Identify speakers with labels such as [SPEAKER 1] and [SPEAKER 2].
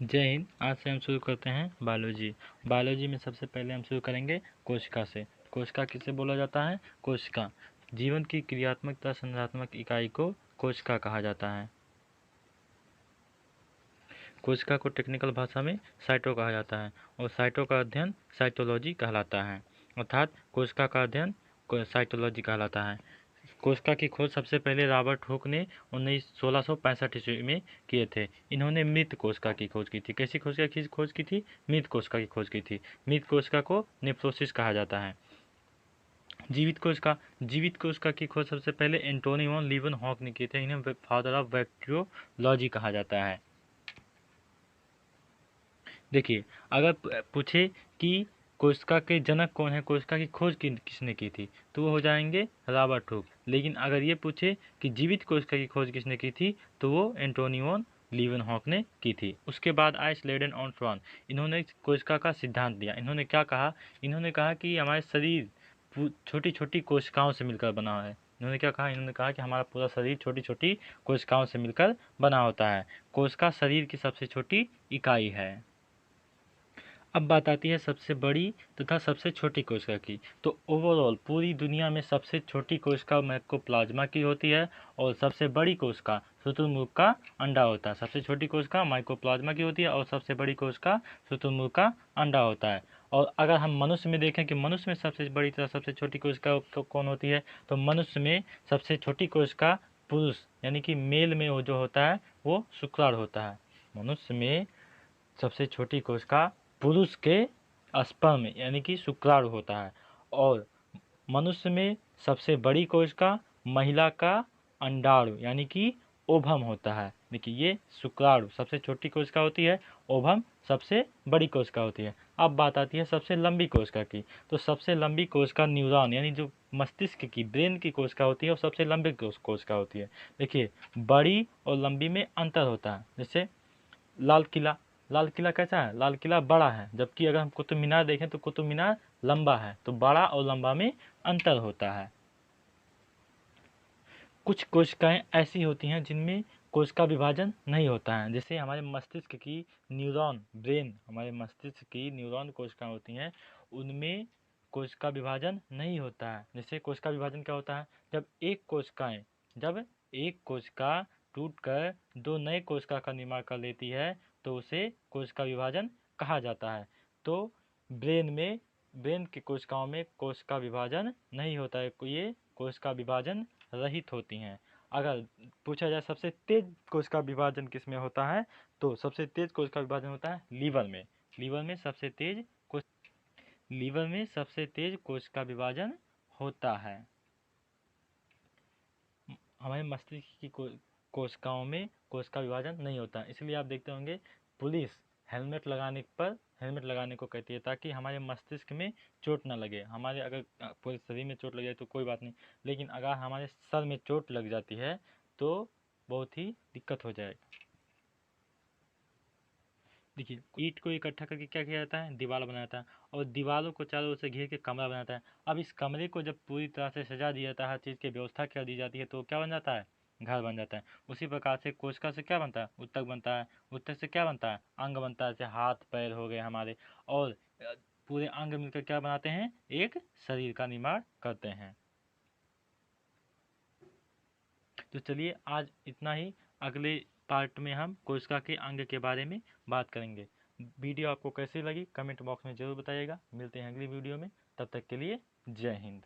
[SPEAKER 1] जय हिंद। आज से हम शुरू करते हैं बायोलॉजी। बायोलॉजी में सबसे पहले हम शुरू करेंगे कोशिका से। कोशिका किसे बोला जाता है? कोशिका जीवन की क्रियात्मक तथा संरचनात्मक इकाई को कोशिका कहा जाता है। कोशिका को टेक्निकल भाषा में साइटो कहा जाता है और साइटो का अध्ययन साइटोलॉजी कहलाता है, अर्थात कोशिका का अध्ययन साइटोलॉजी कहलाता है। कोशिका की खोज सबसे पहले रॉबर्ट हुक ने 1665 ईस्वी में किए थे। इन्होंने मृत कोशिका की खोज की थी। कैसी कोशिका की खोज की थी? मृत कोशिका की खोज की थी। मृत कोशिका को नेफ्रोसिस कहा जाता है। जीवित कोशिका की खोज सबसे पहले एंटोनी वॉन लीवन-हॉक ने किए थे। इन्हें फादर ऑफ बैक्टीरियोलॉजी कहा जाता है। देखिए, अगर पूछे कि कोशिका के जनक कौन है, कोशिका की खोज किसने की थी, तो वो हो जाएंगे रॉबर्ट हुक। लेकिन अगर ये पूछे कि जीवित कोशिका की खोज किसने की थी, तो वो एंटोनी वॉन लीवन-हॉक ने की थी। उसके बाद आए स्लेडन और स्वान। इन्होंने कोशिका का सिद्धांत दिया। इन्होंने क्या कहा? इन्होंने कहा कि हमारे शरीर छोटी छोटी कोशिकाओं से मिलकर बना है। इन्होंने क्या कहा? इन्होंने कहा कि हमारा पूरा शरीर छोटी छोटी कोशिकाओं से मिलकर बना होता है। कोशिका शरीर की सबसे छोटी इकाई है। अब बात आती है सबसे बड़ी तथा सबसे छोटी कोशिका की। तो ओवरऑल पूरी दुनिया में सबसे छोटी कोशिका माइकोप्लाज्मा की होती है और सबसे बड़ी कोशिका शुतुरमुर्ग का अंडा होता है। सबसे छोटी कोशिका माइकोप्लाज्मा की होती है और सबसे बड़ी कोशिका शुतुरमुर्ग का अंडा होता है। और अगर हम मनुष्य में देखें कि मनुष्य में सबसे बड़ी तथा सबसे छोटी कोशिका कौन होती है, तो मनुष्य में सबसे छोटी कोशिका पुरुष यानी कि मेल में वो जो होता है वो शुक्राणु होता है। मनुष्य में सबसे छोटी कोशिका पुरुष के स्पर्म यानी कि शुक्राणु होता है और मनुष्य में सबसे बड़ी कोशिका महिला का अंडाणु यानी कि ओभम होता है। देखिए, ये शुक्राणु सबसे छोटी कोशिका होती है, ओभम सबसे बड़ी कोशिका होती है। अब बात आती है सबसे लंबी कोशिका की। तो सबसे लंबी कोशिका न्यूरॉन यानी जो मस्तिष्क की ब्रेन की कोशिका होती है वो सबसे लंबी कोशिका होती है। देखिए, बड़ी और लंबी में अंतर होता है। जैसे लाल किला कैसा है? लाल किला बड़ा है, जबकि अगर हम कुतुब मीनार देखें तो कुतुब मीनार लंबा है। तो बड़ा और लंबा में अंतर होता है। कुछ कोशिकाएं ऐसी होती हैं जिनमें कोशिका विभाजन नहीं होता है। जैसे हमारे मस्तिष्क की न्यूरॉन ब्रेन हमारे मस्तिष्क की न्यूरॉन कोशिकाएं होती हैं, उनमें कोशिका विभाजन नहीं होता है। जैसे कोशिका विभाजन क्या होता है? जब एक कोशिका टूटकर दो नए कोशिका का निर्माण कर लेती है तो उसे कोशिका विभाजन कहा जाता है। तो ब्रेन की कोशिकाओं में कोशिका विभाजन नहीं होता है। ये कोशिका विभाजन रहित होती हैं। अगर पूछा जाए सबसे तेज कोशिका विभाजन किस में होता है, तो सबसे तेज कोशिका विभाजन होता है लीवर में। लीवर में सबसे तेज कोशिका विभाजन होता है। हमारे मस्तिष्क की कोशिकाओं में कोशिका विभाजन नहीं होता। इसलिए आप देखते होंगे पुलिस हेलमेट लगाने को कहती है ताकि हमारे मस्तिष्क में चोट ना लगे। हमारे अगर पूरे शरीर में चोट लग जाए तो कोई बात नहीं, लेकिन अगर हमारे सर में चोट लग जाती है तो बहुत ही दिक्कत हो जाएगा। देखिए, ईंट को इकट्ठा करके क्या किया जाता है? दीवार बनाया जाता है और दीवारों को चारों ओर से घेर के कमरा बनाता है। अब इस कमरे को जब पूरी तरह से सजा दिया जाता है, हर चीज़ की व्यवस्था कर दी जाती है, तो क्या बन जाता है? घर बन जाता है। उसी प्रकार से कोशिका से क्या बनता है? ऊतक बनता है। ऊतक से क्या बनता है? अंग बनता है। जैसे हाथ पैर हो गए हमारे, और पूरे अंग मिलकर क्या बनाते हैं? एक शरीर का निर्माण करते हैं। तो चलिए आज इतना ही। अगले पार्ट में हम कोशिका के अंग के बारे में बात करेंगे। वीडियो आपको कैसी लगी कमेंट बॉक्स में ज़रूर बताइएगा। मिलते हैं अगली वीडियो में, तब तक के लिए जय हिंद।